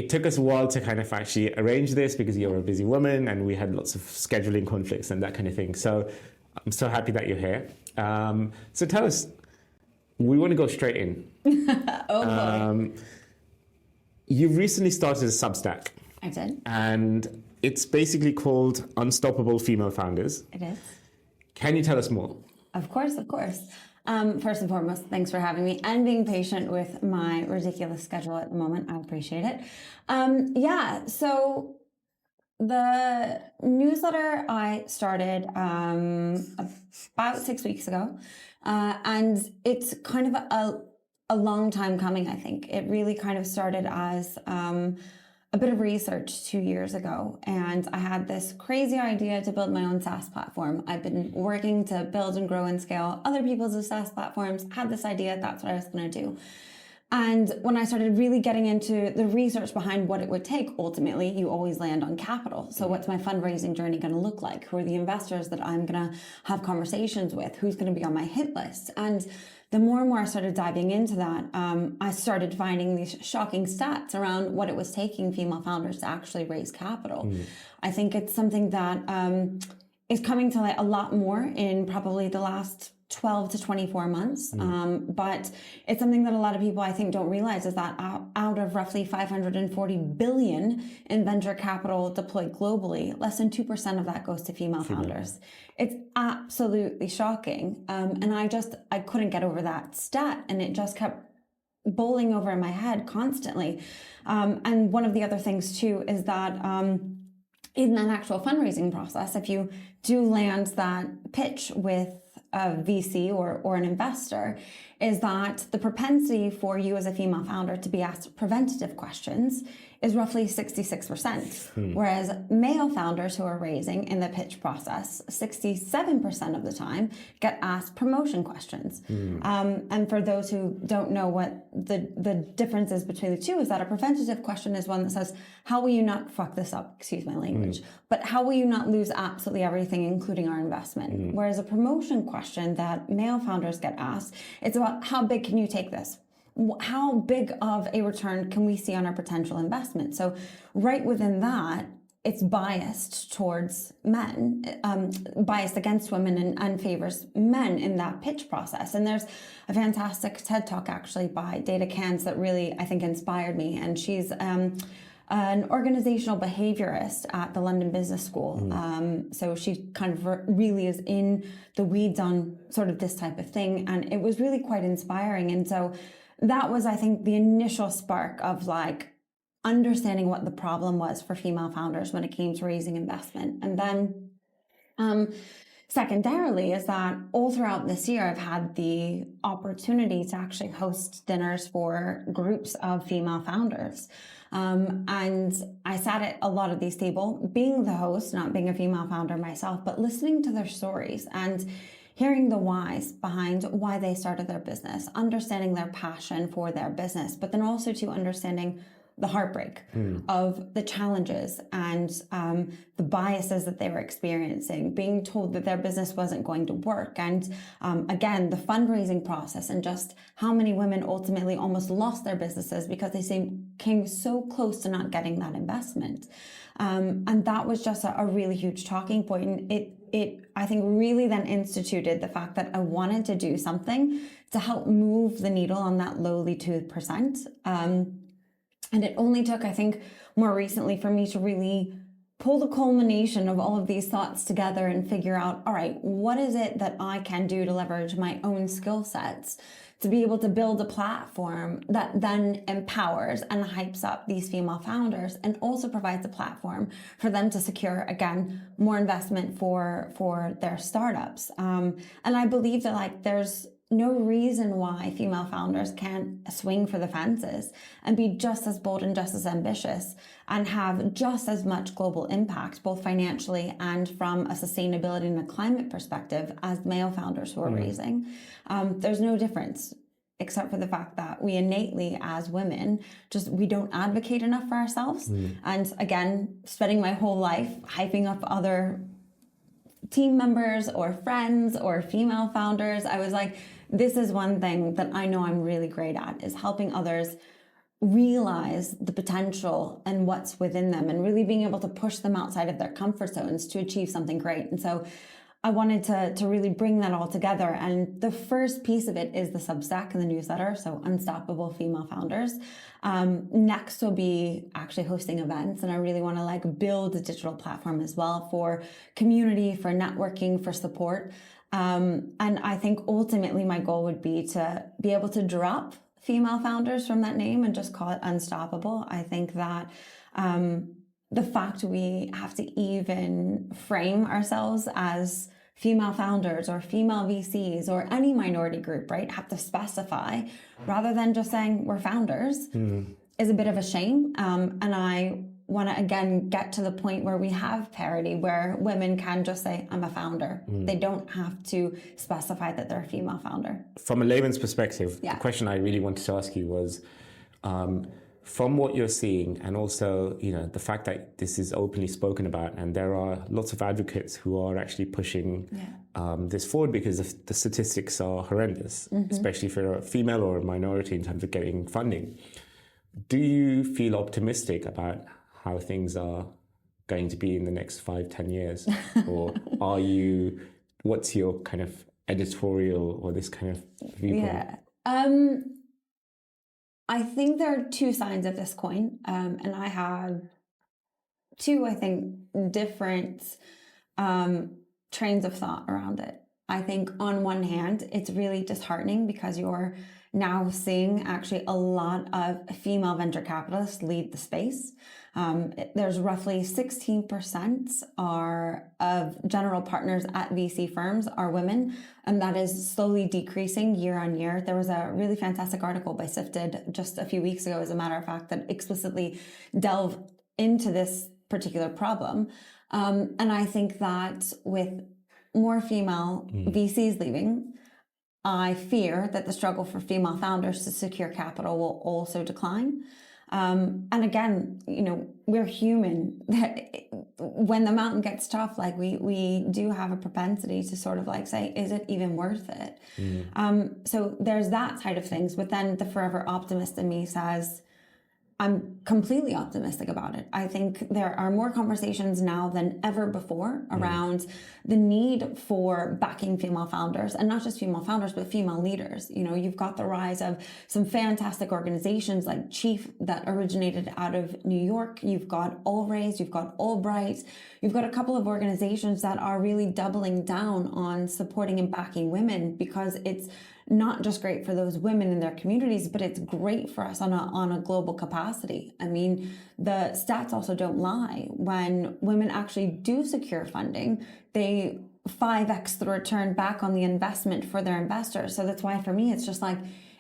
it took us a while to kind of actually arrange this because you're a busy woman and we had lots of scheduling conflicts and that kind of thing. So I'm so happy that you're here. So tell us, we want to go straight in. Boy. You've recently started a Substack. I did. And it's basically called Unstoppable Female Founders. It is. Can you tell us more? Of course. First and foremost, thanks for having me and being patient with my ridiculous schedule at the moment. I appreciate it. So the newsletter I started about 6 weeks ago, and it's kind of a long time coming, I think. It really kind of started as a bit of research 2 years ago, and I had this crazy idea to build my own SaaS platform. I've been working to build and grow and scale other people's SaaS platforms, had this idea, that's what I was going to do. And when I started really getting into the research behind what it would take, ultimately, you always land on capital. So what's my fundraising journey going to look like? Who are the investors that I'm going to have conversations with? Who's going to be on my hit list? And the more and more I started diving into that, I started finding these shocking stats around what it was taking female founders to actually raise capital. I think it's something that is coming to light a lot more in probably the last 12 to 24 months. But it's something that a lot of people, I think, don't realize is that out of roughly 540 billion in venture capital deployed globally, less than 2% of that goes to female founders. It's absolutely shocking. And I couldn't get over that stat, and it just kept bowling over in my head constantly. And one of the other things too is that in an actual fundraising process, if you do land that pitch with a VC or an investor, is that the propensity for you as a female founder to be asked preventative questions is roughly 66%. Whereas male founders who are raising in the pitch process, 67% of the time get asked promotion questions. And for those who don't know what the difference is between the two, is that a preventative question is one that says, how will you not fuck this up, excuse my language, but how will you not lose absolutely everything, including our investment? Whereas a promotion question that male founders get asked, it's about how big can you take this? How big of a return can we see on our potential investment? So right within that, it's biased towards men, biased against women and favors men in that pitch process. And there's a fantastic TED Talk actually by Data Kans that really, I think, inspired me. And she's an organizational behaviorist at the London Business School. So she kind of really is in the weeds on sort of this type of thing. And it was really quite inspiring. And so that was, I think, the initial spark of like understanding what the problem was for female founders when it came to raising investment. And then secondarily is that all throughout this year, I've had the opportunity to actually host dinners for groups of female founders. And I sat at a lot of these tables, being the host, not being a female founder myself, but listening to their stories and hearing the whys behind why they started their business, understanding their passion for their business, but then also to understanding the heartbreak of the challenges and the biases that they were experiencing, being told that their business wasn't going to work. And again, the fundraising process and just how many women ultimately almost lost their businesses because they came so close to not getting that investment. And that was just a really huge talking point. And it, I think, really then instituted the fact that I wanted to do something to help move the needle on that lowly 2%. And it only took, I think, more recently for me to really pull the culmination of all of these thoughts together and figure out, all right, what is it that I can do to leverage my own skill sets to be able to build a platform that then empowers and hypes up these female founders and also provides a platform for them to secure, again, more investment for their startups. And I believe that like there's no reason why female founders can't swing for the fences and be just as bold and just as ambitious and have just as much global impact, both financially and from a sustainability and a climate perspective, as male founders who are raising. There's no difference, except for the fact that we innately, as women, we don't advocate enough for ourselves. And again, spending my whole life hyping up other team members or friends or female founders, I was like, this is one thing that I know I'm really great at, is helping others realize the potential and what's within them, and really being able to push them outside of their comfort zones to achieve something great. And so I wanted to really bring that all together. And the first piece of it is the Substack and the newsletter, so Unstoppable Female Founders. Next will be actually hosting events, and I really want to like build a digital platform as well for community, for networking, for support. And I think ultimately my goal would be to be able to drop female founders from that name and just call it Unstoppable. I think that the fact we have to even frame ourselves as female founders or female VCs or any minority group, right, have to specify rather than just saying we're founders is a bit of a shame. And I want to, again, get to the point where we have parity, where women can just say, I'm a founder. They don't have to specify that they're a female founder. From a layman's perspective, the question I really wanted to ask you was, from what you're seeing, and also, you know, the fact that this is openly spoken about, and there are lots of advocates who are actually pushing this forward because the statistics are horrendous, especially for a female or a minority in terms of getting funding. Do you feel optimistic about how things are going to be in the next 5-10 years? Or what's your kind of editorial or this kind of viewpoint? I think there are two sides of this coin, and I have two, I think, different trains of thought around it. I think on one hand, it's really disheartening because you're now seeing actually a lot of female venture capitalists lead the space. There's roughly 16% of general partners at VC firms are women, and that is slowly decreasing year on year. There was a really fantastic article by Sifted just a few weeks ago, as a matter of fact, that explicitly delved into this particular problem. And I think that with more female VCs leaving, I fear that the struggle for female founders to secure capital will also decline. And again, you know, we're human. When the mountain gets tough, like we do have a propensity to sort of like say, is it even worth it? So there's that side of things. But then the forever optimist in me says, I'm completely optimistic about it. I think there are more conversations now than ever before around the need for backing female founders, and not just female founders, but female leaders. You know, you've got the rise of some fantastic organizations like Chief that originated out of New York. You've got All Raise, you've got Albright. You've got a couple of organizations that are really doubling down on supporting and backing women, because it's not just great for those women in their communities, but it's great for us on a global capacity. I mean, the stats also don't lie. When women actually do secure funding, they 5x the return back on the investment for their investors. So that's why for me, it's just like,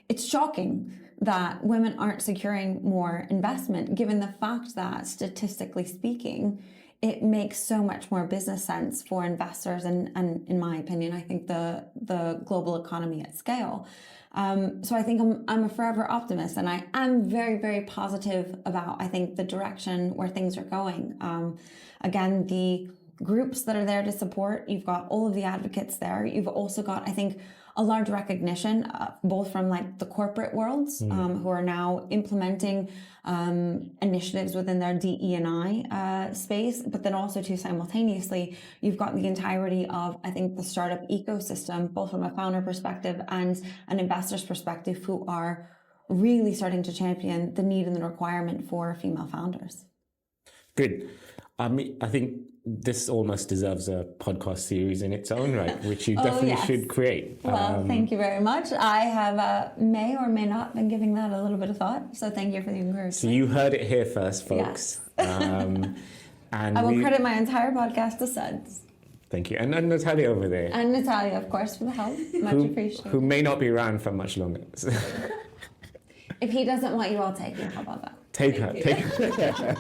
it's shocking that women aren't securing more investment, given the fact that statistically speaking, it makes so much more business sense for investors and in my opinion, I think the global economy at scale. So I think I'm a forever optimist, and I am very, very positive about, I think, the direction where things are going. Again, the groups that are there to support, you've got all of the advocates there. You've also got, I think, a large recognition, both from like the corporate worlds, who are now implementing initiatives within their DE&I space, but then also too simultaneously, you've got the entirety of, I think, the startup ecosystem, both from a founder perspective and an investor's perspective, who are really starting to champion the need and the requirement for female founders. Good. I think this almost deserves a podcast series in its own right, which you definitely should create. Well, thank you very much. I have may or may not been giving that a little bit of thought, so thank you for the encouragement. So you heard it here first, folks. Yes. And I will credit my entire podcast to Suds. Thank you. And Natalia over there. And Natalia, of course, for the help. Much appreciated. Who may not be around for much longer. If he doesn't want you, I'll take him. How about that? Take her.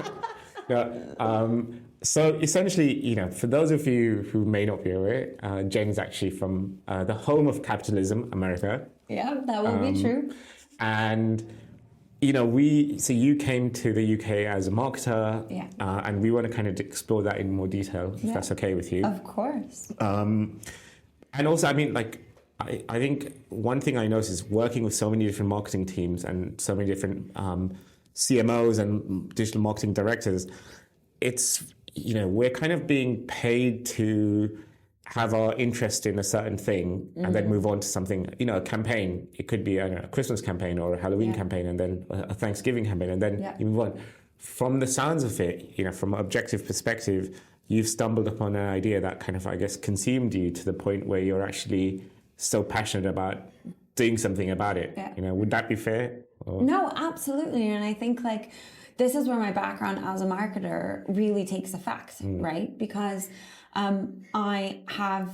No, so essentially, you know, for those of you who may not be aware, Jen's actually from the home of capitalism, America. Yeah, that will be true. And, you know, so you came to the UK as a marketer, and we want to kind of explore that in more detail, if that's okay with you. Of course. And also, I mean, like, I think one thing I noticed is working with so many different marketing teams and so many different CMOs and digital marketing directors, it's, we're kind of being paid to have our interest in a certain thing and then move on to something, a campaign. It could be a Christmas campaign or a Halloween campaign, and then a Thanksgiving campaign, and then you move on. From the sounds of it, from an objective perspective, you've stumbled upon an idea that kind of, I guess, consumed you to the point where you're actually so passionate about doing something about it. Would that be fair? Or? No, absolutely. And I think this is where my background as a marketer really takes effect, right? Because I have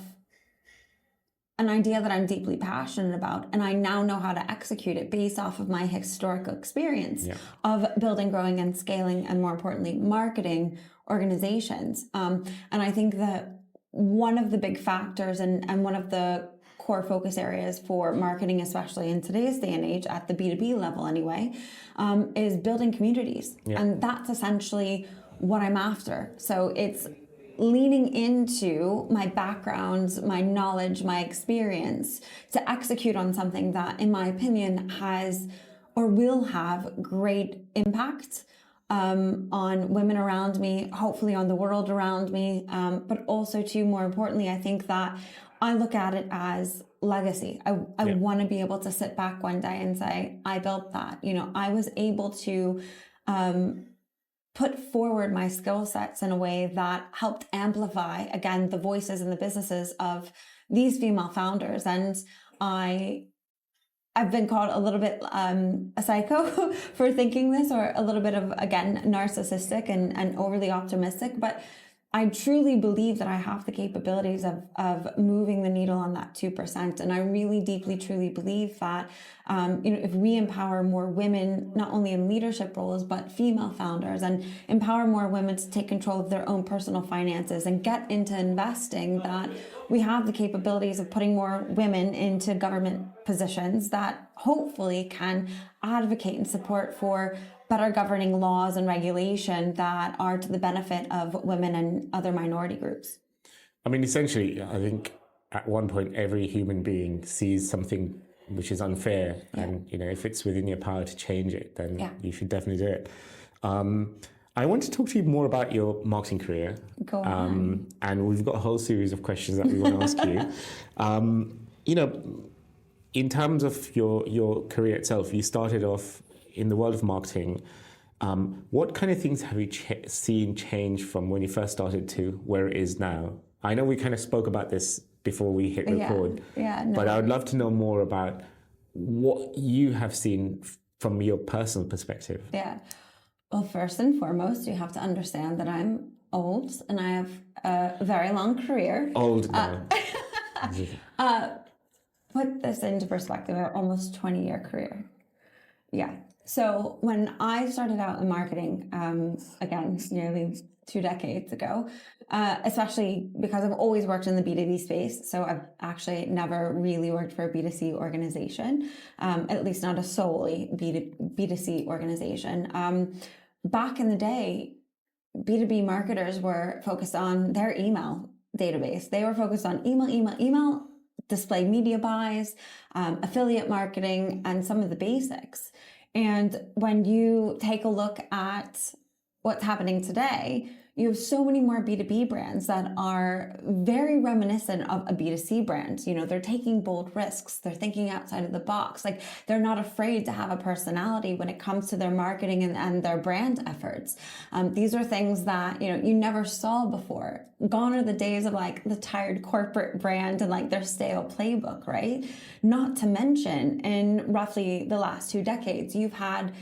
an idea that I'm deeply passionate about, and I now know how to execute it based off of my historical experience of building, growing, and scaling, and more importantly, marketing organizations. And I think that one of the big factors and one of the core focus areas for marketing, especially in today's day and age, at the B2B level anyway, is building communities. And that's essentially what I'm after. So it's leaning into my background, my knowledge, my experience to execute on something that, in my opinion, has or will have great impact on women around me, hopefully on the world around me, but also too, more importantly, I think that I look at it as legacy. I want to be able to sit back one day and say, I built that. I was able to put forward my skill sets in a way that helped amplify, again, the voices and the businesses of these female founders. And I've been called a little bit a psycho for thinking this, or a little bit of, again, narcissistic and overly optimistic. But I truly believe that I have the capabilities of moving the needle on that 2%. And I really deeply, truly believe that, if we empower more women, not only in leadership roles, but female founders, and empower more women to take control of their own personal finances and get into investing, that we have the capabilities of putting more women into government positions that hopefully can advocate and support for better governing laws and regulation that are to the benefit of women and other minority groups. I mean, essentially, I think at one point every human being sees something which is unfair, and if it's within your power to change it, then you should definitely do it. I want to talk to you more about your marketing career. Go on. And we've got a whole series of questions that we want to ask you. In terms of your career itself, you started off in the world of marketing. What kind of things have you seen change from when you first started to where it is now? I know we kind of spoke about this before we hit record, but I would love to know more about what you have seen from your personal perspective. Yeah. Well, first and foremost, you have to understand that I'm old and I have a very long career. Old now. Put this into perspective, an almost 20-year career. Yeah. So when I started out in marketing, again, nearly 2 decades ago, especially because I've always worked in the B2B space. So I've actually never really worked for a B2C organization, at least not a solely B2C organization. Back in the day, B2B marketers were focused on their email database. They were focused on email, display media buys, affiliate marketing, and some of the basics. And when you take a look at what's happening today, you have so many more B2B brands that are very reminiscent of a B2C brand. They're taking bold risks. They're thinking outside of the box. They're not afraid to have a personality when it comes to their marketing and their brand efforts. These are things that, you never saw before. Gone are the days of the tired corporate brand and their stale playbook, right? Not to mention, in roughly the last 2 decades, you've had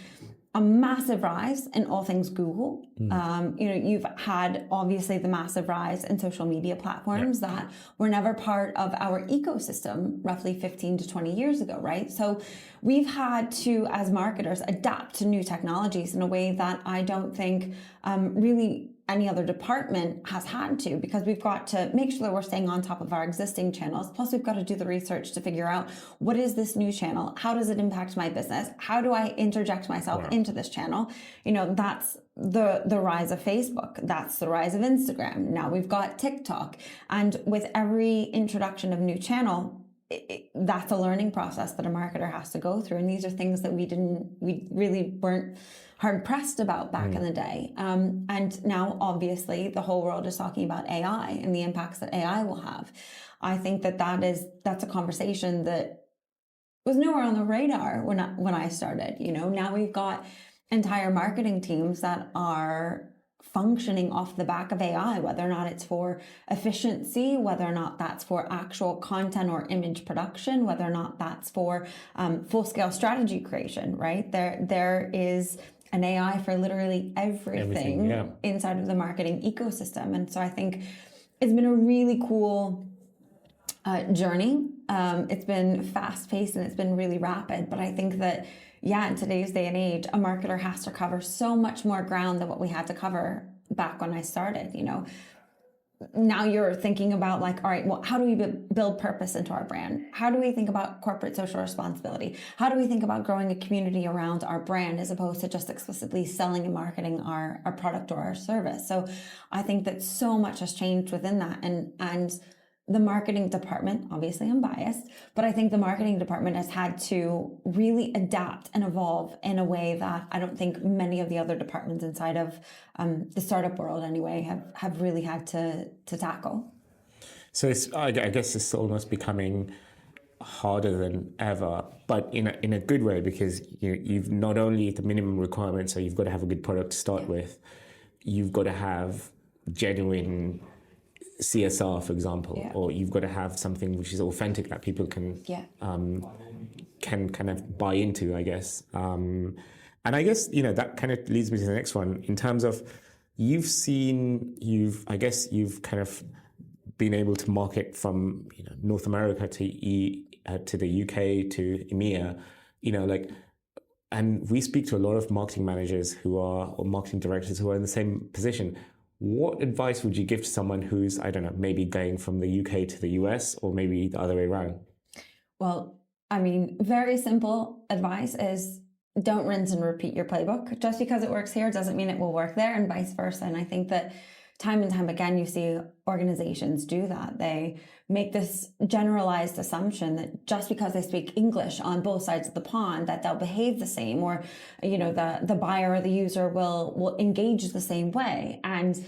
a massive rise in all things Google. You've had obviously the massive rise in social media platforms that were never part of our ecosystem roughly 15 to 20 years ago, right? So we've had to, as marketers, adapt to new technologies in a way that I don't think really any other department has had to, because we've got to make sure that we're staying on top of our existing channels. Plus, we've got to do the research to figure out, what is this new channel? How does it impact my business? How do I interject myself into this channel? That's the rise of Facebook. That's the rise of Instagram. Now we've got TikTok. And with every introduction of new channel, that's a learning process that a marketer has to go through. And these are things that we really weren't hard pressed about back in the day. And now obviously the whole world is talking about AI and the impacts that AI will have. I think that's a conversation that was nowhere on the radar when I started. Now we've got entire marketing teams that are functioning off the back of AI, whether or not it's for efficiency, whether or not that's for actual content or image production, whether or not that's for full-scale strategy creation, right? There is an AI for literally everything inside of the marketing ecosystem. And so I think it's been a really cool journey. It's been fast-paced and it's been really rapid, but I think that in today's day and age, a marketer has to cover so much more ground than what we had to cover back when I started. Now you're thinking about like, all right, well, how do we build purpose into our brand? How do we think about corporate social responsibility? How do we think about growing a community around our brand as opposed to just explicitly selling and marketing our product or our service? So I think that so much has changed within that. And the marketing department, obviously I'm biased, but I think the marketing department has had to really adapt and evolve in a way that I don't think many of the other departments inside of the startup world anyway have really had to tackle. So I guess it's almost becoming harder than ever, but in a good way, because you've not only the minimum requirements, so you've got to have a good product to start with, you've got to have genuine CSR, for example, or you've got to have something which is authentic that people can kind of buy into, I guess. And I guess that kind of leads me to the next one in terms of you've kind of been able to market from North America to the UK to EMEA, and we speak to a lot of marketing managers or marketing directors who are in the same position. What advice would you give to someone who's, I don't know, maybe going from the UK to the US or maybe the other way around? Well, I mean, very simple advice is don't rinse and repeat your playbook. Just because it works here doesn't mean it will work there, and vice versa. And I think that time and time again, you see organizations do that. They make this generalized assumption that just because they speak English on both sides of the pond, that they'll behave the same, or, the buyer or the user will engage the same way. And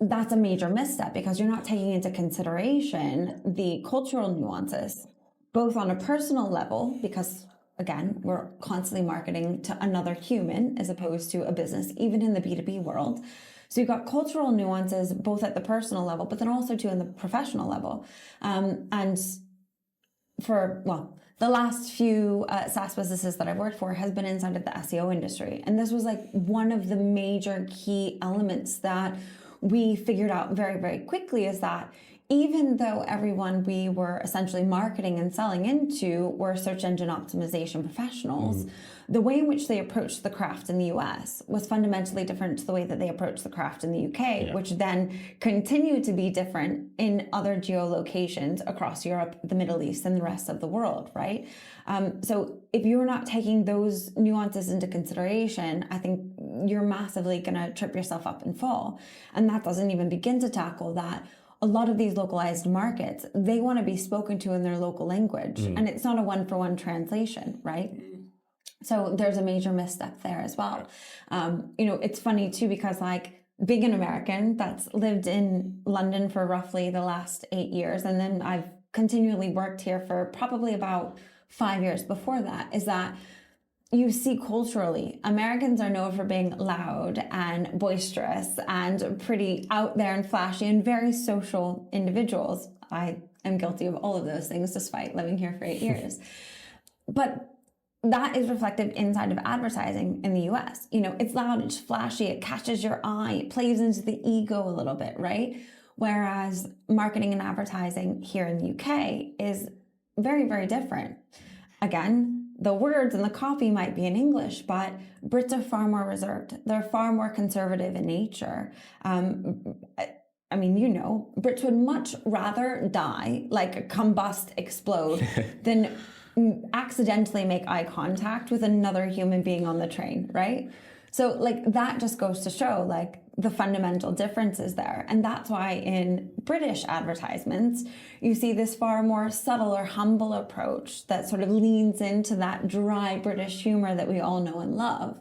that's a major misstep because you're not taking into consideration the cultural nuances, both on a personal level, because again, we're constantly marketing to another human as opposed to a business, even in the B2B world. So you've got cultural nuances both at the personal level, but then also too in the professional level. And for, the last few SaaS businesses that I've worked for has been inside of the SEO industry. And this was like one of the major key elements that we figured out very, very quickly is that even though everyone we were essentially marketing and selling into were search engine optimization professionals, the way in which they approached the craft in the US was fundamentally different to the way that they approached the craft in the UK, which then continued to be different in other geolocations across Europe, the Middle East, and the rest of the world, right? So if you're not taking those nuances into consideration, I think you're massively going to trip yourself up and fall. And that doesn't even begin to tackle that a lot of these localized markets, they want to be spoken to in their local language. And it's not a one-for-one translation, right? So there's a major misstep there as well. It's funny too, because being an American that's lived in London for roughly the last 8 years, and then I've continually worked here for probably about 5 years before that, is that you see culturally, Americans are known for being loud and boisterous and pretty out there and flashy and very social individuals. I am guilty of all of those things despite living here for 8 years. But that is reflective inside of advertising in the US. It's loud, it's flashy, it catches your eye, it plays into the ego a little bit, right? Whereas marketing and advertising here in the UK is very, very different. Again, the words and the copy might be in English, but Brits are far more reserved. They're far more conservative in nature. Brits would much rather die, combust, explode, than accidentally make eye contact with another human being on the train, right? So like that just goes to show like the fundamental differences there. And that's why in British advertisements, you see this far more subtle or humble approach that sort of leans into that dry British humor that we all know and love.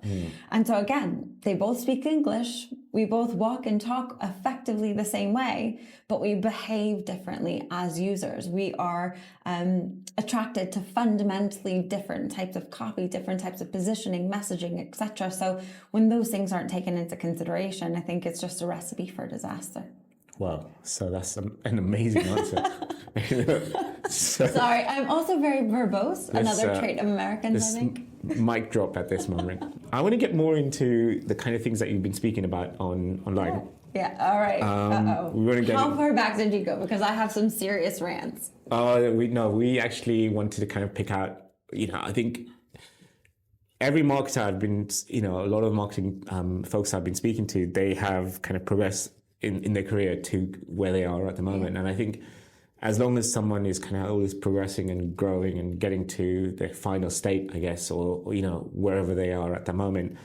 And so again, they both speak English. We both walk and talk effectively the same way, but we behave differently as users. We are attracted to fundamentally different types of copy, different types of positioning, messaging, etc. So when those things aren't taken into consideration, I think it's just a recipe for disaster. Wow, so that's an amazing answer. Sorry, I'm also very verbose, another trait of Americans, I think. Mic drop at this moment. I want to get more into the kind of things that you've been speaking about online. Yeah, all right. How far back did you go? Because I have some serious rants. We actually wanted to kind of pick out, I think every marketer I've been, a lot of marketing folks I've been speaking to, they have kind of progressed in their career to where they are at the moment. And I think as long as someone is kind of always progressing and growing and getting to their final state, I guess, or wherever they are at the moment,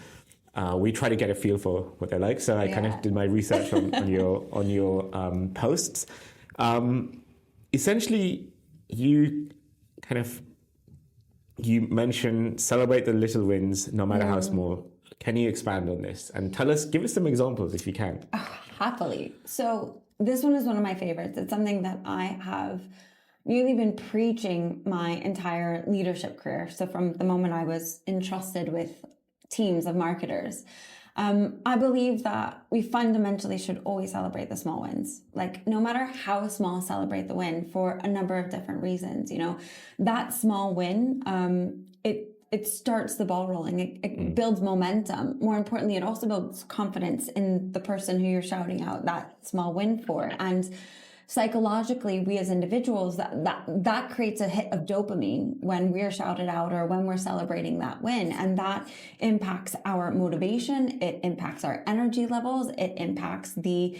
we try to get a feel for what they're like. So I kind of did my research on your posts. Essentially, you mention celebrate the little wins, no matter how small. Can you expand on this and give us some examples if you can? Happily. So this one is one of my favorites. It's something that I have really been preaching my entire leadership career. So from the moment I was entrusted with teams of marketers, I believe that we fundamentally should always celebrate the small wins. Like no matter how small, celebrate the win for a number of different reasons. That small win, it starts the ball rolling. It builds momentum. More importantly, it also builds confidence in the person who you're shouting out that small win for. And psychologically, we as individuals, that creates a hit of dopamine when we're shouted out or when we're celebrating that win. And that impacts our motivation. It impacts our energy levels. It impacts the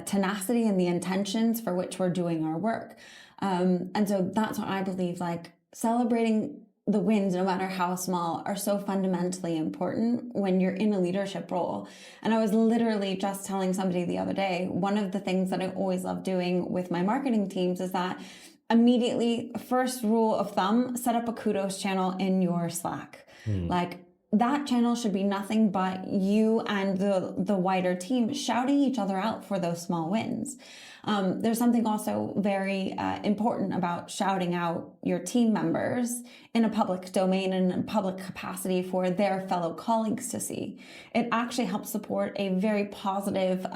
tenacity and the intentions for which we're doing our work. And so that's what I believe, like celebrating the wins, no matter how small, are so fundamentally important when you're in a leadership role. And I was literally just telling somebody the other day, one of the things that I always love doing with my marketing teams is that immediately, first rule of thumb, set up a kudos channel in your Slack. Like that channel should be nothing but you and the wider team shouting each other out for those small wins. There's something also very important about shouting out your team members in a public domain and in a public capacity for their fellow colleagues to see. It actually helps support a very positive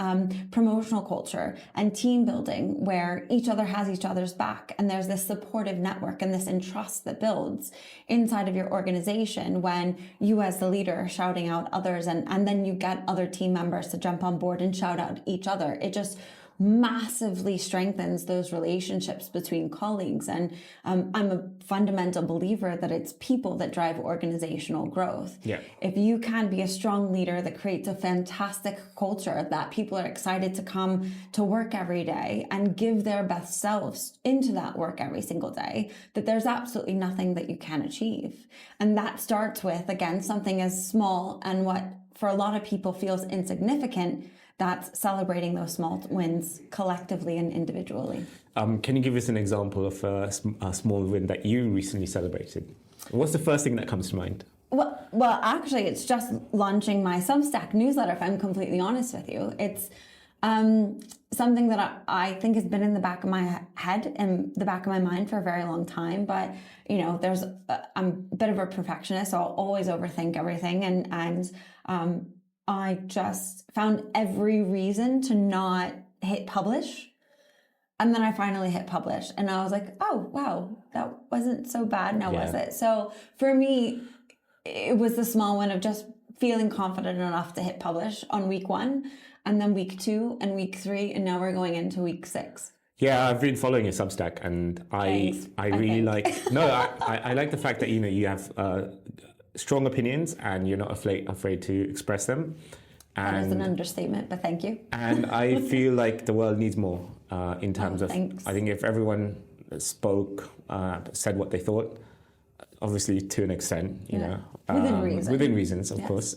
promotional culture and team building where each other has each other's back, and there's this supportive network and this entrust that builds inside of your organization when you as the leader are shouting out others, and then you get other team members to jump on board and shout out each other. It just massively strengthens those relationships between colleagues. And I'm a fundamental believer that it's people that drive organizational growth. Yeah. If you can be a strong leader that creates a fantastic culture that people are excited to come to work every day and give their best selves into that work every single day, that there's absolutely nothing that you can achieve. And that starts with, again, something as small and what for a lot of people feels insignificant. That's celebrating those small wins collectively and individually. Can you give us an example of a small win that you recently celebrated? What's the first thing that comes to mind? Well, actually, it's just launching my Substack newsletter, if I'm completely honest with you. It's something that I think has been in the back of my head and the back of my mind for a very long time. But, I'm a bit of a perfectionist, so I'll always overthink everything. And I just found every reason to not hit publish. And then I finally hit publish. And I was like, oh, wow, that wasn't so bad now, was it? So for me, it was the small one of just feeling confident enough to hit publish on week 1, and then week 2 and week 3. And now we're going into week 6. Yeah, I've been following your Substack, and I really like the fact that, you have strong opinions and you're not afraid to express them. And that is an understatement, but thank you. And I feel like the world needs more in terms of, thanks. I think if everyone spoke, said what they thought, obviously to an extent, you know, within reason. Within reasons, of course.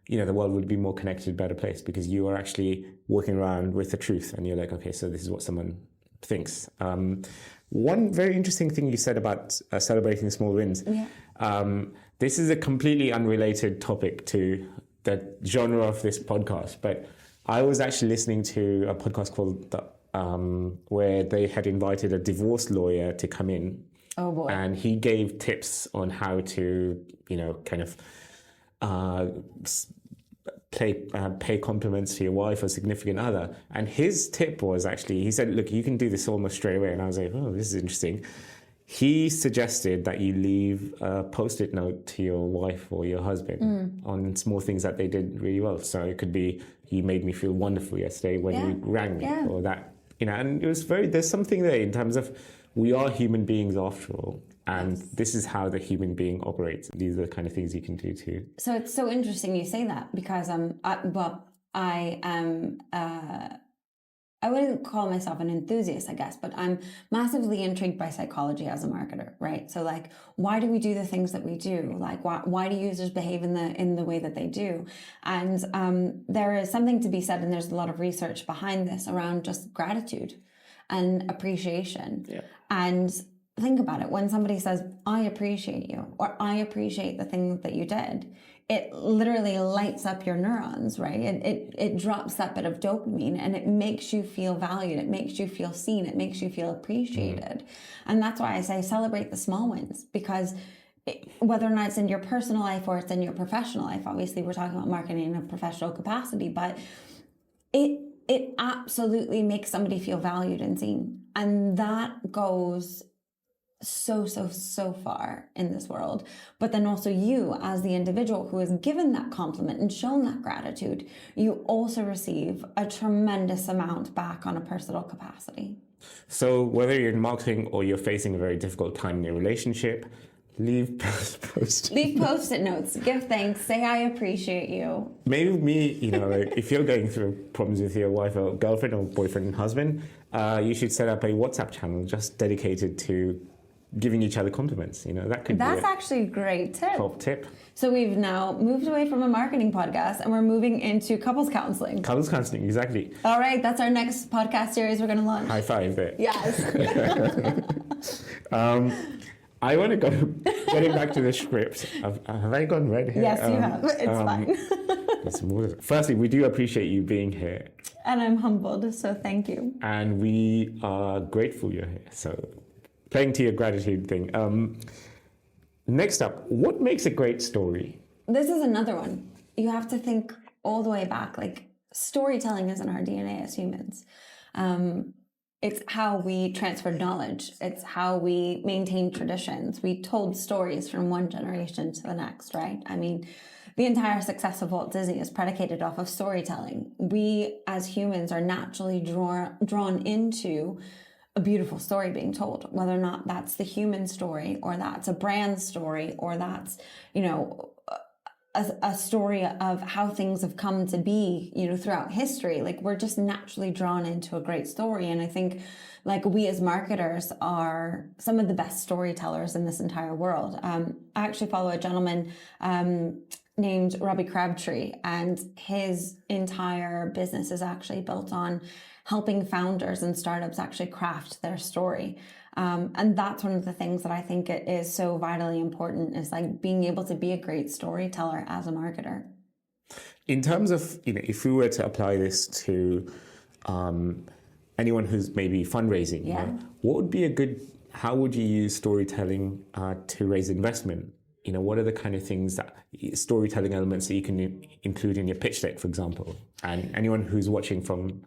You know, the world would be more connected, better place, because you are actually walking around with the truth, and you're like, okay, so this is what someone thinks. One very interesting thing you said about celebrating small wins. This is a completely unrelated topic to the genre of this podcast, but I was actually listening to a podcast called where they had invited a divorce lawyer to come in. Oh boy! And he gave tips on how to, you know, kind of pay compliments to your wife or significant other. And his tip was actually, he said, look, you can do this almost straight away. And I was like, oh, this is interesting. He suggested that you leave a post-it note to your wife or your husband on small things that they did really well. So it could be, you made me feel wonderful yesterday when you rang me, or that, you know, and it was there's something there in terms of, we are human beings after all, and this is how the human being operates. These are the kind of things you can do too. So it's so interesting you say that, because I wouldn't call myself an enthusiast, I guess, but I'm massively intrigued by psychology as a marketer, right? So like, why do we do the things that we do? Like, why do users behave in the way that they do? And there is something to be said, and there's a lot of research behind this around just gratitude and appreciation. And think about it. When somebody says, I appreciate you, or I appreciate the thing that you did, it literally lights up your neurons, right? It drops that bit of dopamine, and it makes you feel valued. It makes you feel seen. It makes you feel appreciated. And that's why I say celebrate the small wins, because whether or not it's in your personal life or it's in your professional life, obviously we're talking about marketing in a professional capacity, but it absolutely makes somebody feel valued and seen. And that goes so far in this world. But then also you, as the individual who has given that compliment and shown that gratitude, you also receive a tremendous amount back on a personal capacity. So whether you're in marketing or you're facing a very difficult time in your relationship, leave post-it notes, give thanks, say I appreciate you. Maybe you know, like if you're going through problems with your wife or girlfriend or boyfriend and husband, you should set up a WhatsApp channel just dedicated to giving each other compliments. You know, that could That's actually a great tip. Top tip. So we've now moved away from a marketing podcast, and we're moving into couples counseling. Couples counseling, exactly. All right, that's our next podcast series we're going to launch. High five there. Yes. I want to go, getting back to the script. Have I gone red here? Yes, you have. It's fine. Firstly, we do appreciate you being here. And I'm humbled, so thank you. And we are grateful you're here. So playing to your gratitude thing. Next up, what makes a great story? This is another one. You have to think all the way back. Like, storytelling is in our DNA as humans. It's how we transferred knowledge. It's how we maintain traditions. We told stories from one generation to the next, right? I mean, the entire success of Walt Disney is predicated off of storytelling. We, as humans, are naturally drawn into a beautiful story being told, whether or not that's the human story, or that's a brand story, or that's, you know, a story of how things have come to be, you know, throughout history. Like, we're just naturally drawn into a great story. And I think, like, we as marketers are some of the best storytellers in this entire world. I actually follow a gentleman named Robbie Crabtree, and his entire business is actually built on helping founders and startups actually craft their story. And that's one of the things that I think it is so vitally important, is like being able to be a great storyteller as a marketer. In terms of, you know, if we were to apply this to anyone who's maybe fundraising, you know, what would be how would you use storytelling to raise investment? You know, what are the kind of things storytelling elements that you can include in your pitch deck, for example? And anyone who's watching from,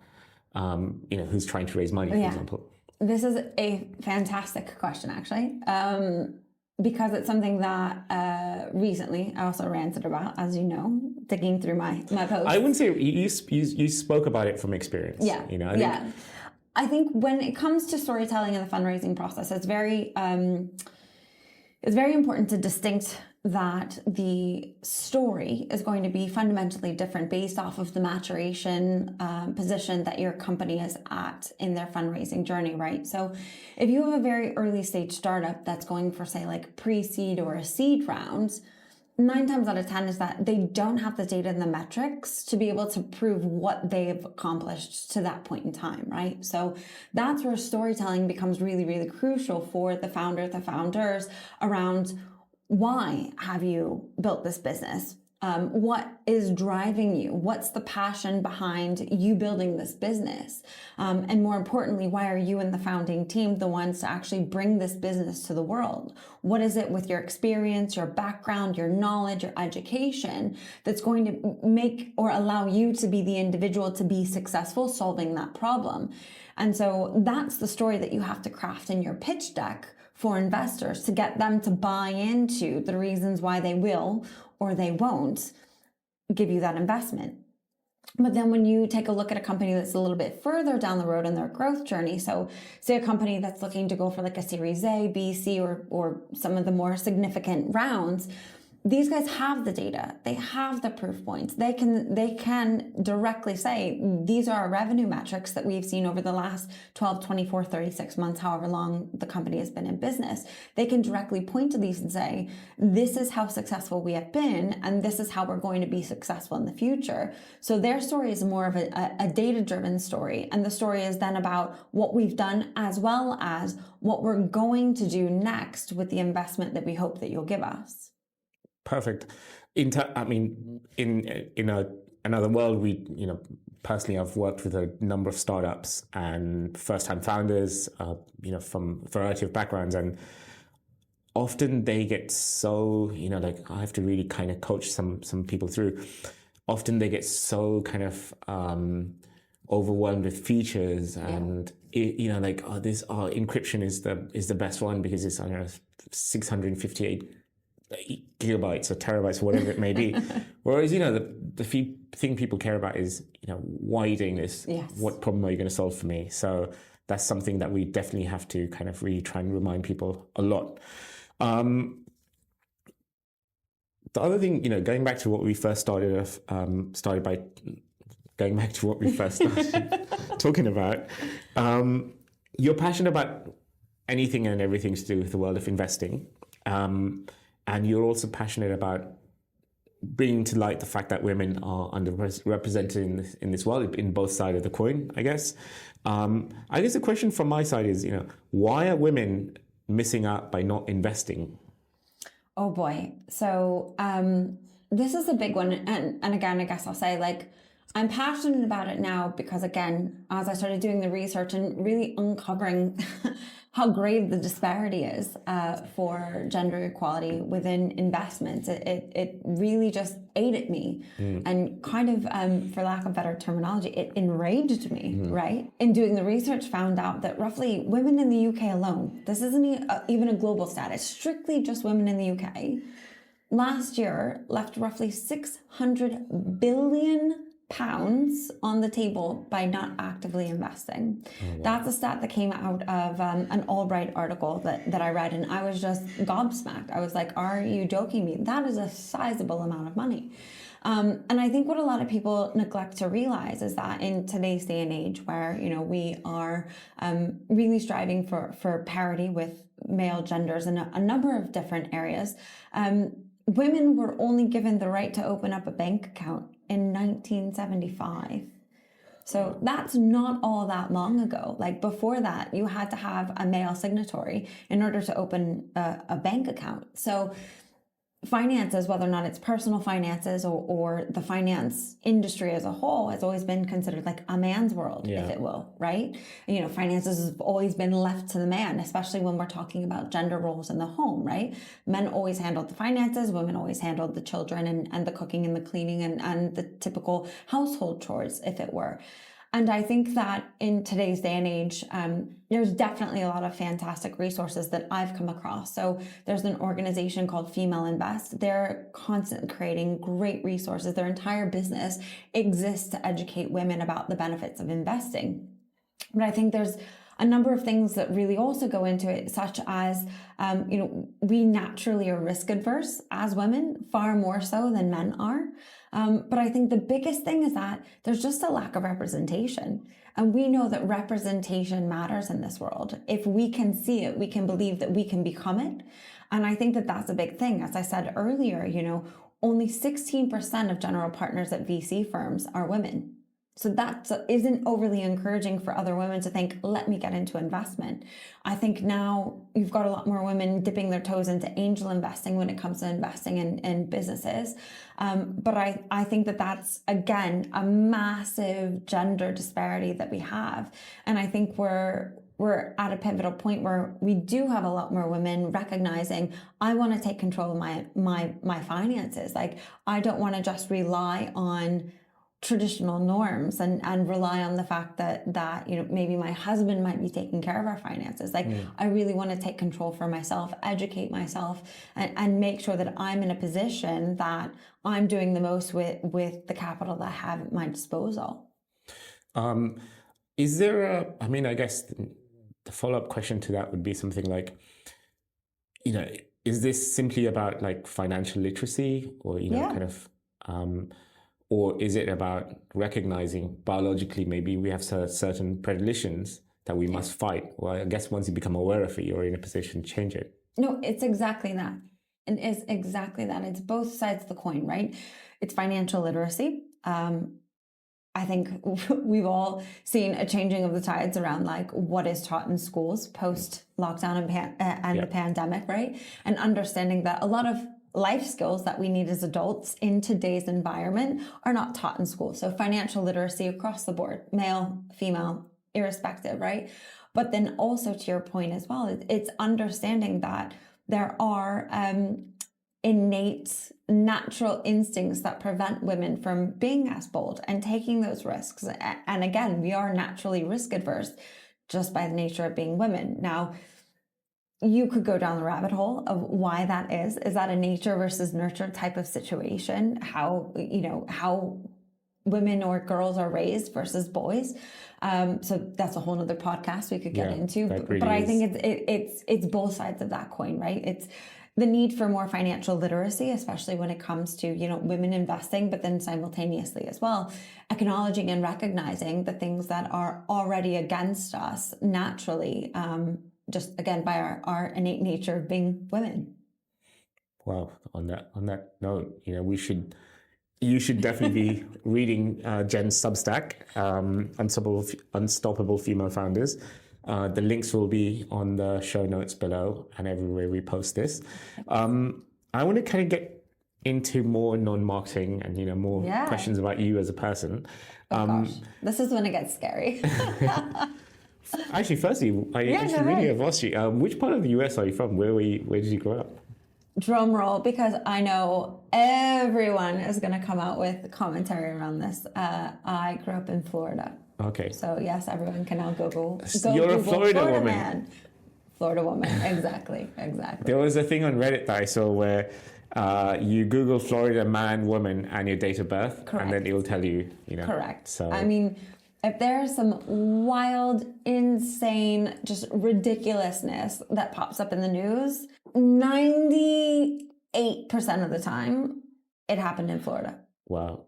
you know, who's trying to raise money, for example. This is a fantastic question, actually, because it's something that recently I also ranted about, as you know, digging through my posts. I wouldn't say you spoke about it from experience. Yeah, you know, I think when it comes to storytelling in the fundraising process, it's very important to that the story is going to be fundamentally different based off of the maturation position that your company is at in their fundraising journey, right? So if you have a very early stage startup that's going for, say, like pre-seed or a seed round, 9 times out of 10 is that they don't have the data and the metrics to be able to prove what they've accomplished to that point in time, right? So that's where storytelling becomes really, really crucial for the founders around why have you built this business? What is driving you? What's the passion behind you building this business? And more importantly, why are you and the founding team the ones to actually bring this business to the world? What is it with your experience, your background, your knowledge, your education that's going to make or allow you to be the individual to be successful solving that problem? And so that's the story that you have to craft in your pitch deck for investors to get them to buy into the reasons why they will or they won't give you that investment. But then when you take a look at a company that's a little bit further down the road in their growth journey, so say a company that's looking to go for like a Series A, B, C, or some of the more significant rounds, these guys have the data, they have the proof points, they can directly say, these are our revenue metrics that we've seen over the last 12, 24, 36 months, however long the company has been in business. They can directly point to these and say, this is how successful we have been, and this is how we're going to be successful in the future. So their story is more of a data-driven story, and the story is then about what we've done as well as what we're going to do next with the investment that we hope that you'll give us. Perfect. In another world, personally, I've worked with a number of startups and first-time founders, from a variety of backgrounds, and often they get so, I have to really kind of coach some people through. Often they get so kind of overwhelmed with features and encryption is the best one because it's 658 gigabytes or terabytes or whatever it may be. Whereas, the thing people care about is, why are you doing this? Yes. What problem are you going to solve for me? So that's something that we definitely have to kind of really try and remind people a lot. The other thing, going back to what we first started talking about, you're passionate about anything and everything to do with the world of investing. And you're also passionate about bringing to light the fact that women are underrepresented in this world, in both sides of the coin, I guess. I guess the question from my side is, why are women missing out by not investing? Oh boy. So this is a big one. And again, I guess I'll say, I'm passionate about it now because, again, as I started doing the research and really uncovering how grave the disparity is for gender equality within investments, it really just ate at me and kind of, for lack of better terminology, it enraged me, right? In doing the research, found out that roughly women in the UK alone, this isn't even a global stat, it's strictly just women in the UK, last year left roughly 600 billion pounds on the table by not actively investing. Oh, wow. That's a stat that came out of an Albright article that I read, and I was just gobsmacked. I was like, are you joking me? That is a sizable amount of money. And I think what a lot of people neglect to realize is that in today's day and age where, we are really striving for parity with male genders in a number of different areas, women were only given the right to open up a bank account in 1975. So that's not all that long ago. Before that, you had to have a male signatory in order to open a bank account. So finances, whether or not it's personal finances or the finance industry as a whole, has always been considered like a man's world, if it will, right? Finances have always been left to the man, especially when we're talking about gender roles in the home, right? Men always handled the finances, women always handled the children and the cooking and the cleaning and the typical household chores, if it were. And I think that in today's day and age, there's definitely a lot of fantastic resources that I've come across. So there's an organization called Female Invest. They're constantly creating great resources. Their entire business exists to educate women about the benefits of investing. But I think there's a number of things that really also go into it, such as, we naturally are risk adverse as women, far more so than men are. But I think the biggest thing is that there's just a lack of representation. And we know that representation matters in this world. If we can see it, we can believe that we can become it. And I think that that's a big thing. As I said earlier, only 16% of general partners at VC firms are women. So that isn't overly encouraging for other women to think, let me get into investment. I think now you've got a lot more women dipping their toes into angel investing when it comes to investing in businesses. But I think that that's, again, a massive gender disparity that we have. And I think we're at a pivotal point where we do have a lot more women recognizing, I want to take control of my finances. Like, I don't want to just rely on traditional norms and rely on the fact that maybe my husband might be taking care of our finances. Like, I really want to take control for myself, educate myself, and make sure that I'm in a position that I'm doing the most with the capital that I have at my disposal. Is there I guess the follow-up question to that would be something like, is this simply about like financial literacy or, kind of, or is it about recognizing biologically maybe we have certain predilections that we must fight? Well, I guess once you become aware of it, you're in a position to change it. No, it's exactly that. It is exactly that. It's both sides of the coin, right? It's financial literacy. I think we've all seen a changing of the tides around like what is taught in schools post lockdown and the pandemic, right? And understanding that a lot of life skills that we need as adults in today's environment are not taught in school. So financial literacy across the board, male, female, irrespective, right? But then also to your point as well, it's understanding that there are innate natural instincts that prevent women from being as bold and taking those risks. And again, we are naturally risk adverse just by the nature of being women. Now, you could go down the rabbit hole of why that is. Is that a nature versus nurture type of situation? How women or girls are raised versus boys. So that's a whole other podcast we could get into. But I think it's both sides of that coin, right? It's the need for more financial literacy, especially when it comes to, women investing, but then simultaneously as well, acknowledging and recognizing the things that are already against us naturally, just again, by our innate nature of being women. Wow. On that note, you should definitely be reading Jen's Substack, Unstoppable Female Founders. The links will be on the show notes below and everywhere we post this. I want to kind of get into more non-marketing and, more questions about you as a person. Gosh, this is when it gets scary. Actually, firstly, I should really have asked you, which part of the US are you from? Where did you grow up? Drum roll, because I know everyone is going to come out with commentary around this. I grew up in Florida. Okay. So yes, everyone can now Google. You're Google a Florida woman. Man. Florida woman, exactly. There was a thing on Reddit that I saw where you Google Florida man, woman, and your date of birth, Correct. And then it will tell you, Correct. So I mean, if there's some wild, insane, just ridiculousness that pops up in the news, 98% of the time, it happened in Florida. Wow.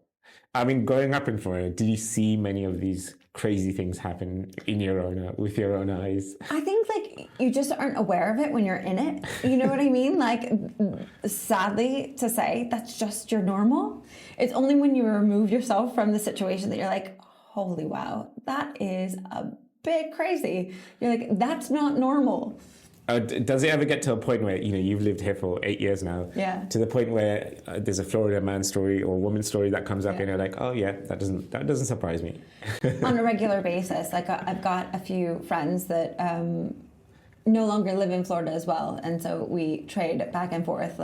I mean, growing up in Florida, did you see many of these crazy things happen with your own eyes? I think you just aren't aware of it when you're in it. You know what I mean? Sadly to say, that's just your normal. It's only when you remove yourself from the situation that you're like, holy wow, that is a bit crazy. You're like, that's not normal. Does it ever get to a point where, you've lived here for 8 years now, to the point where there's a Florida man story or woman story that comes up and you're like, oh yeah, that doesn't surprise me. On a regular basis. I've got a few friends that no longer live in Florida as well. And so we trade back and forth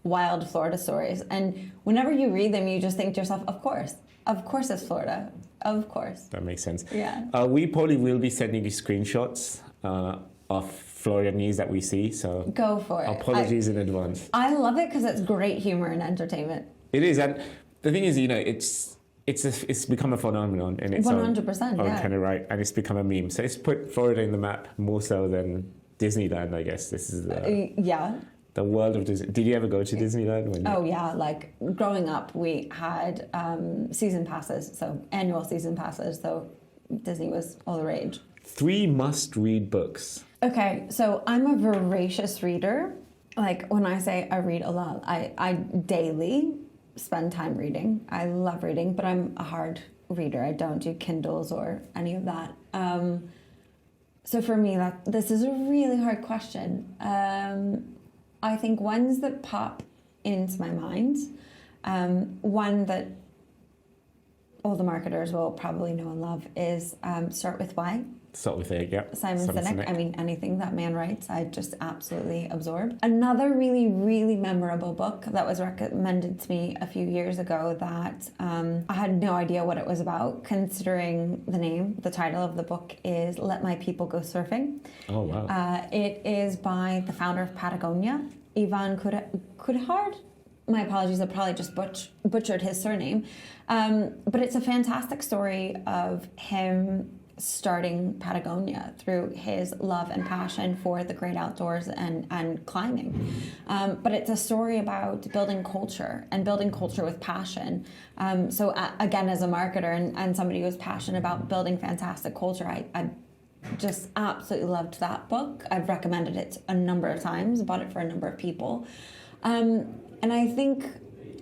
wild Florida stories. And whenever you read them, you just think to yourself, of course it's Florida. Of course. That makes sense. Yeah. We probably will be sending you screenshots of Florida news that we see, so go for it. Apologies in advance. I love it because it's great humor and entertainment. It is, and the thing is, it's become a phenomenon in its 100%, own yeah. kind of right, and it's become a meme. So it's put Florida in the map more so than Disneyland, I guess. This is the world of Disney. Did you ever go to Disneyland? Oh yeah, like growing up, we had season passes, so annual season passes. So Disney was all the rage. 3 must-read books. Okay, so I'm a voracious reader. Like when I say I read a lot, I daily spend time reading. I love reading, but I'm a hard reader. I don't do Kindles or any of that. So for me, this is a really hard question. I think ones that pop into my mind, one that all the marketers will probably know and love is Start With Why. Start With A, yeah. Simon Sinek. I mean, anything that man writes, I just absolutely absorb. Another really, really memorable book that was recommended to me a few years ago that I had no idea what it was about, considering the name. The title of the book is Let My People Go Surfing. Oh, wow. It is by the founder of Patagonia, Ivan Coulthard. My apologies, I probably just butchered his surname. But it's a fantastic story of him starting Patagonia through his love and passion for the great outdoors and climbing. But it's a story about building culture and building culture with passion. So again, as a marketer and somebody who's passionate about building fantastic culture, I just absolutely loved that book. I've recommended it a number of times, bought it for a number of people. And I think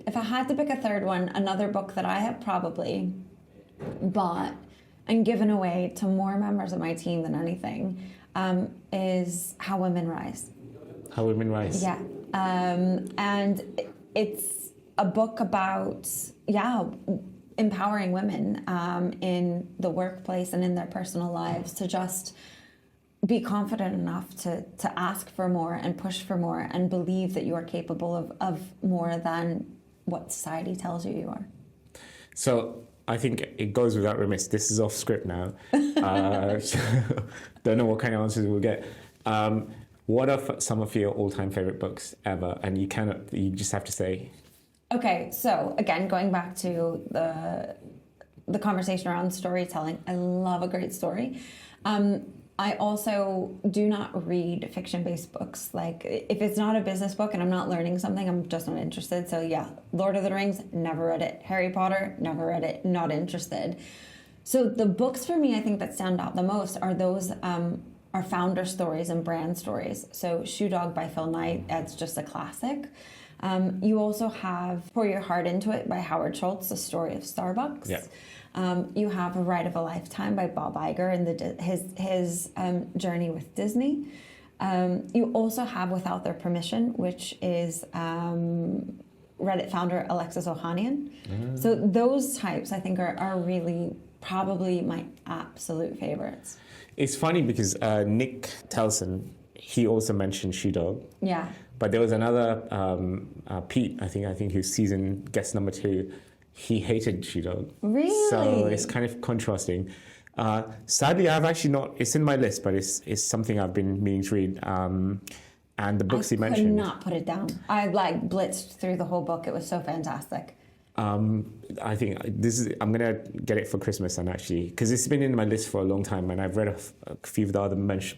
if I had to pick a third one, another book that I have probably bought and given away to more members of my team than anything is How Women Rise. How Women Rise. Yeah. And it's a book about, empowering women in the workplace and in their personal lives to just be confident enough to ask for more and push for more and believe that you are capable of more than what society tells you are. So I think it goes without remiss. This is off script now. So don't know what kind of answers we'll get. What are some of your all-time favorite books ever? And you just have to say. Okay, so again, going back to the conversation around storytelling, I love a great story. I also do not read fiction-based books. Like, if it's not a business book and I'm not learning something, I'm just not interested. So yeah, Lord of the Rings, never read it. Harry Potter, never read it, not interested. So the books for me, I think that stand out the most are those are founder stories and brand stories. So Shoe Dog by Phil Knight, it's just a classic. You also have Pour Your Heart Into It by Howard Schultz, the story of Starbucks. Yeah. You have A Ride of a Lifetime by Bob Iger and his journey with Disney. You also have Without Their Permission, which is Reddit founder Alexis Ohanian. So those types, I think, are really probably my absolute favorites. It's funny because Nick Telson, he also mentioned Shoe Dog. Yeah. But there was another, Pete, I think who's season guest number 2, he hated Shoe Dog. Really? So it's kind of contrasting. Sadly, I've actually not, it's in my list, but it's something I've been meaning to read. And the books he mentioned. I could not put it down. I blitzed through the whole book. It was so fantastic. I think I'm going to get it for Christmas, and actually, because it's been in my list for a long time, and I've read a few of the other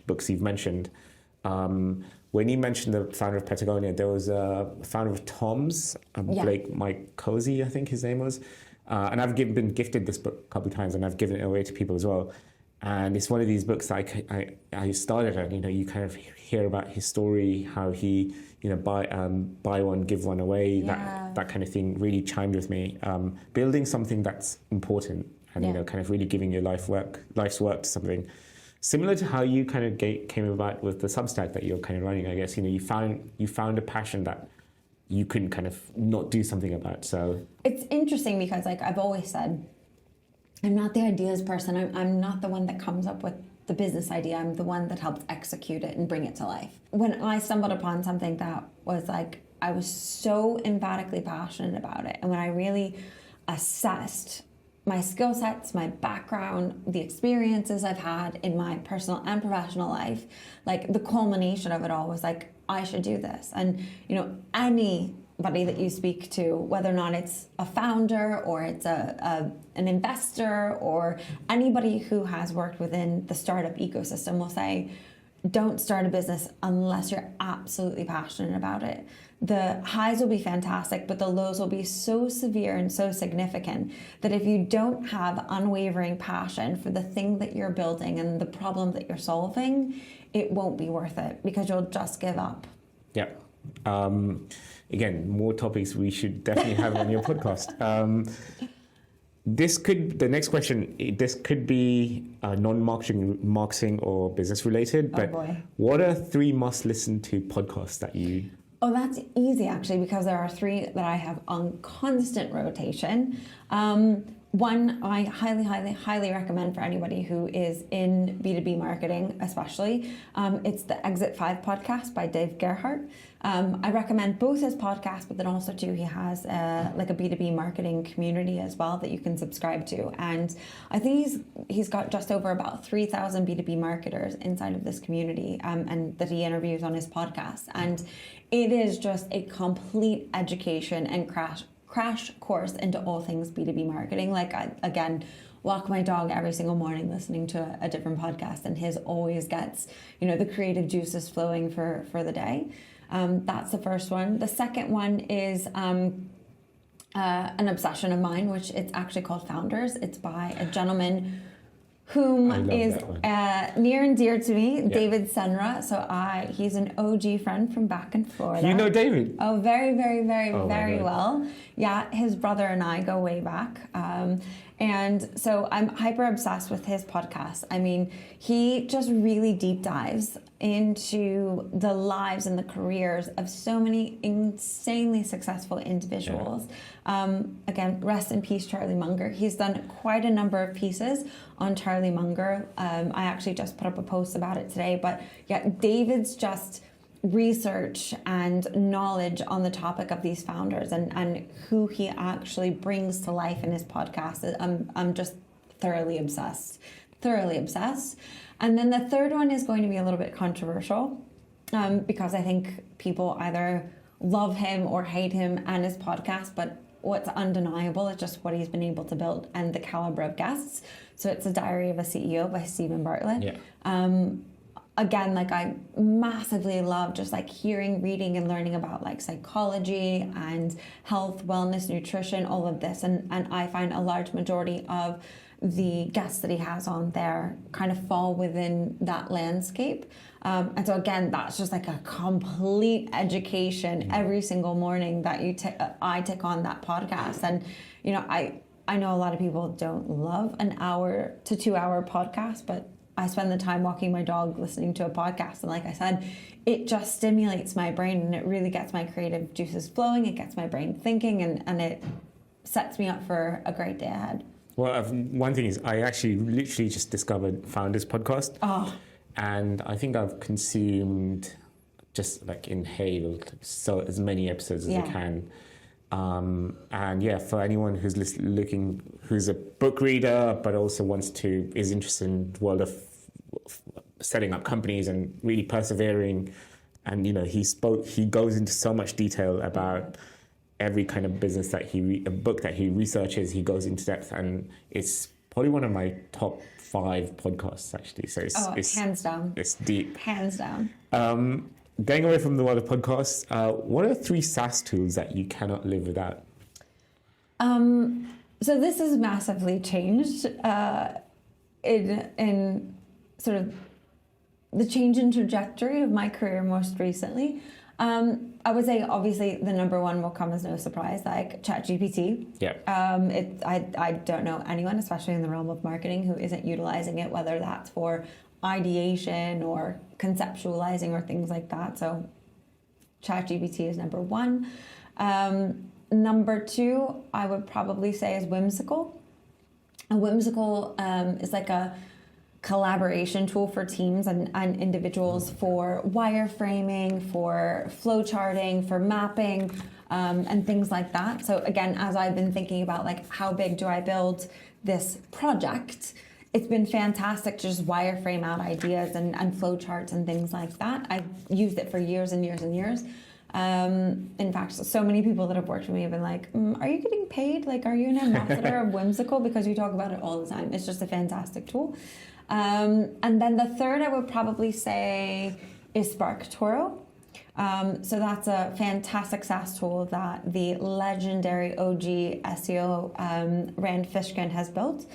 books you've mentioned. When you mentioned the founder of Patagonia, there was a founder of Tom's, Blake Mike Cozy, I think his name was. And I've been gifted this book a couple of times, and I've given it away to people as well. And it's one of these books that I started at. You kind of hear about his story, how he, buy one, give one away, that kind of thing really chimed with me. Building something that's important and, kind of really giving your life's work to something. Similar to how you kind of came about with the Substack that you're kind of running, I guess. You found a passion that you couldn't kind of not do something about. So it's interesting because, like I've always said, I'm not the ideas person. I'm not the one that comes up with the business idea. I'm the one that helps execute it and bring it to life. When I stumbled upon something that was like, I was so emphatically passionate about it, and when I really assessed my skill sets, my background, the experiences I've had in my personal and professional life, like the culmination of it all was like, I should do this. And, any anybody that you speak to, whether or not it's a founder or it's an investor or anybody who has worked within the startup ecosystem, will say, don't start a business unless you're absolutely passionate about it. The highs will be fantastic, but the lows will be so severe and so significant that if you don't have unwavering passion for the thing that you're building and the problem that you're solving, it won't be worth it, because you'll just give up. Yeah. Again, more topics we should definitely have on your podcast. The next question, this could be non-marketing or business related, but what are 3 must listen to podcasts that you... Oh, that's easy, actually, because there are 3 that I have on constant rotation. One, I highly recommend for anybody who is in B2B marketing, especially. It's the Exit 5 podcast by Dave Gerhardt. I recommend both his podcasts, but then also too, he has like a B2B marketing community as well that you can subscribe to. And I think he's got just over about 3,000 B2B marketers inside of this community, and that he interviews on his podcast. And it is just a complete education and crash course into all things B2B marketing. Like, I, again, walk my dog every single morning listening to a different podcast, and his always gets, the creative juices flowing for the day. That's the first one. The second one is an obsession of mine, which it's actually called Founders. It's by a gentleman whom is near and dear to me, David Senra. So he's an OG friend from back in Florida. You know David? Oh, very well. Yeah, his brother and I go way back. And so I'm hyper obsessed with his podcast. I mean, he just really deep dives into the lives and the careers of so many insanely successful individuals. Again, rest in peace, Charlie Munger. He's done quite a number of pieces on Charlie Munger. I actually just put up a post about it today. But yeah, David's just research and knowledge on the topic of these founders and who he actually brings to life in his podcast. I'm just thoroughly obsessed. And then the third one is going to be a little bit controversial, because I think people either love him or hate him and his podcast, but what's undeniable is just what he's been able to build and the caliber of guests. So it's A Diary of a CEO by Stephen Bartlett. Yeah. Again, like, I massively love just like reading and learning about like psychology and health, wellness, nutrition, all of this. And I find a large majority of the guests that he has on there kind of fall within that landscape. And so again, that's just like a complete education every single morning that I take on that podcast. And, I know a lot of people don't love an hour to 2 hour podcast, but I spend the time walking my dog listening to a podcast. And like I said, it just stimulates my brain and it really gets my creative juices flowing. It gets my brain thinking and it sets me up for a great day ahead. Well, one thing is I actually literally just discovered Founders podcast. Oh. And I think I've consumed, just like inhaled, so as many episodes as I can. And yeah, for anyone who's who's a book reader, but also is interested in the world of setting up companies and really persevering, and he goes into so much detail about every kind of business that a book that he researches. He goes into depth, and it's probably one of my top 5 podcasts actually. So it's hands down. It's deep. Hands down. Going away from the world of podcasts, what are 3 SaaS tools that you cannot live without? So this has massively changed in sort of the change in trajectory of my career most recently. I would say obviously the number one will come as no surprise, like ChatGPT. Yeah. I don't know anyone, especially in the realm of marketing, who isn't utilizing it, whether that's for ideation or conceptualizing or things like that. So ChatGPT is number one. Number 2, I would probably say, is Whimsical. And Whimsical is like a collaboration tool for teams and individuals for wireframing, for flowcharting, for mapping, and things like that. So again, as I've been thinking about like how big do I build this project, it's been fantastic to just wireframe out ideas and flowcharts and things like that. I've used it for years and years and years. In fact, so many people that have worked with me have been like, are you getting paid? Like, are you an ambassador of Whimsical? Because you talk about it all the time. It's just a fantastic tool. And then the third I would probably say is SparkToro. So that's a fantastic SaaS tool that the legendary OG SEO Rand Fishkin has built.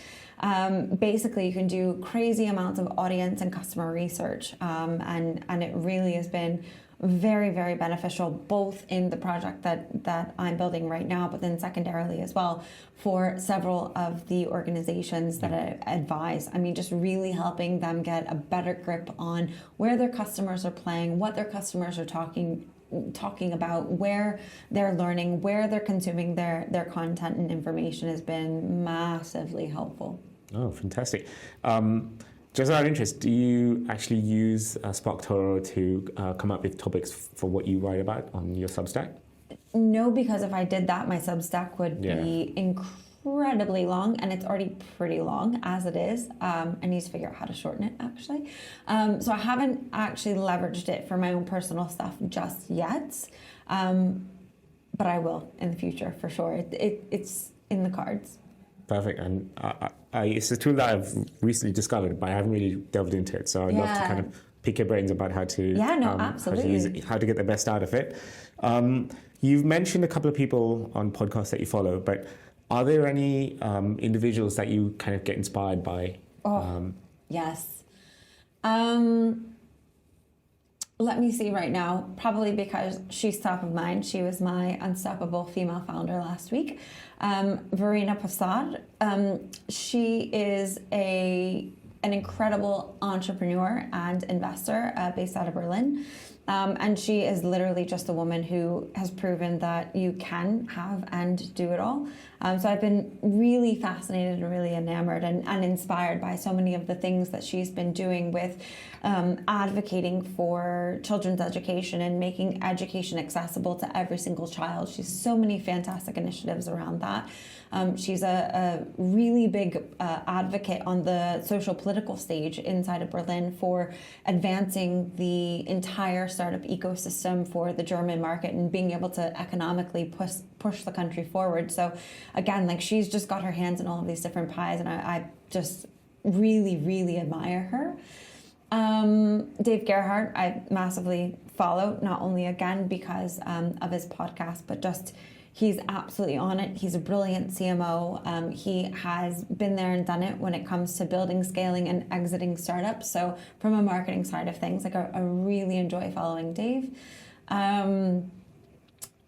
Basically, you can do crazy amounts of audience and customer research, and it really has been very, very beneficial, both in the project that I'm building right now, but then secondarily as well for several of the organizations that I advise. I mean, just really helping them get a better grip on where their customers are playing, what their customers are talking about, where they're learning, where they're consuming their content and information has been massively helpful. Oh, fantastic. Just out of interest, do you actually use SparkToro to come up with topics for what you write about on your Substack? No, because if I did that, my Substack would be incredibly long, and it's already pretty long as it is. I need to figure out how to shorten it, actually. So I haven't actually leveraged it for my own personal stuff just yet, but I will in the future for sure. It's in the cards. Perfect. And it's a tool that I've recently discovered, but I haven't really delved into it. So I'd love to kind of pick your brains about how to absolutely. how to use it, how to get the best out of it. You've mentioned a couple of people on podcasts that you follow, but are there any individuals that you kind of get inspired by? Yes. Let me see right now, probably because she's top of mind. She was my unstoppable female founder last week. Verena Passad. She is an incredible entrepreneur and investor based out of Berlin. And she is literally just a woman who has proven that you can have and do it all. So I've been really fascinated and really enamored and inspired by so many of the things that she's been doing with advocating for children's education and making education accessible to every single child. She's so many fantastic initiatives around that. She's a really big advocate on the social political stage inside of Berlin for advancing the entire startup ecosystem for the German market and being able to economically push the country forward. So again, like, she's just got her hands in all of these different pies, and I just really, really admire her. Dave Gerhardt, I massively follow, not only again because of his podcast, but just he's absolutely on it. He's a brilliant CMO. He has been there and done it when it comes to building, scaling, and exiting startups. So from a marketing side of things, like, I really enjoy following Dave.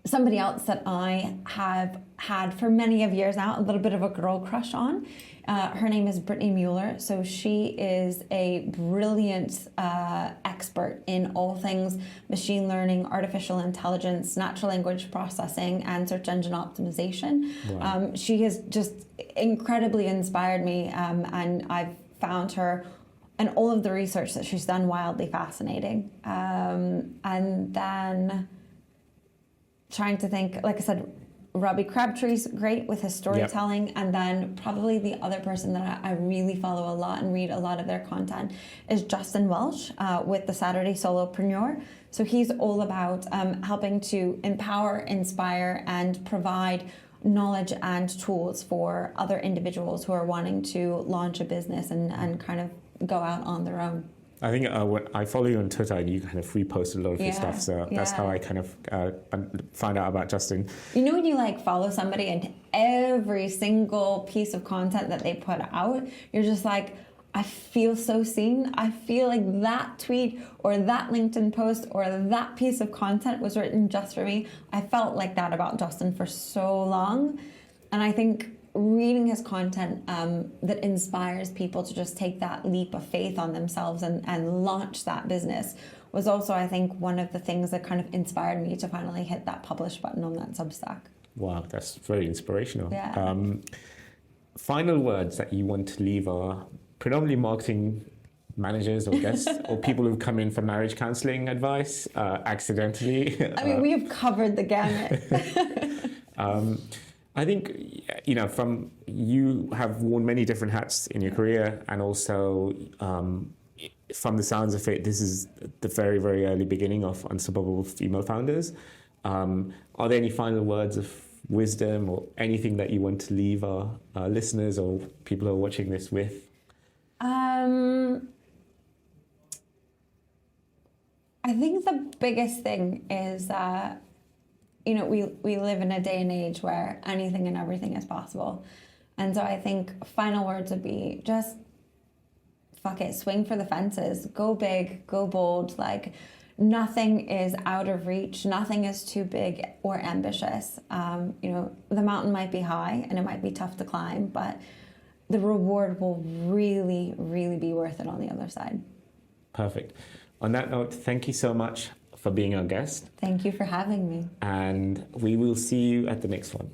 Somebody else that I have had for many of years now, a little bit of a girl crush on. Her name is Brittany Mueller. So she is a brilliant expert in all things machine learning, artificial intelligence, natural language processing, and search engine optimization. Wow. She has just incredibly inspired me, and I've found her and all of the research that she's done wildly fascinating. And then trying to think, like I said, Robbie Crabtree's great with his storytelling. Yep. And then probably the other person that I really follow a lot and read a lot of their content is Justin Welsh with the Saturday Solopreneur. So he's all about helping to empower, inspire, and provide knowledge and tools for other individuals who are wanting to launch a business and kind of go out on their own. I think when I follow you on Twitter, and you kind of repost a lot of your stuff, so that's how I kind of find out about Justin. You know, when you like follow somebody and every single piece of content that they put out, you're just like, I feel so seen. I feel like that tweet or that LinkedIn post or that piece of content was written just for me. I felt like that about Justin for so long, and I think reading his content that inspires people to just take that leap of faith on themselves and launch that business was also, I think, one of the things that kind of inspired me to finally hit that publish button on that Substack. Wow, that's very inspirational. Yeah. Final words that you want to leave are predominantly marketing managers or guests or people who've come in for marriage counseling advice accidentally. I mean, we have covered the gamut. I think, you know, you have worn many different hats in your career, and also from the sounds of it, this is the very, very early beginning of Unstoppable Female Founders. Are there any final words of wisdom or anything that you want to leave our listeners or people who are watching this with? I think the biggest thing is that, we live in a day and age where anything and everything is possible. And so I think final words would be just fuck it, swing for the fences, go big, go bold. Like, nothing is out of reach, nothing is too big or ambitious. The mountain might be high and it might be tough to climb, but the reward will really, really be worth it on the other side. Perfect. On that note, thank you so much for being our guest. Thank you for having me. And we will see you at the next one.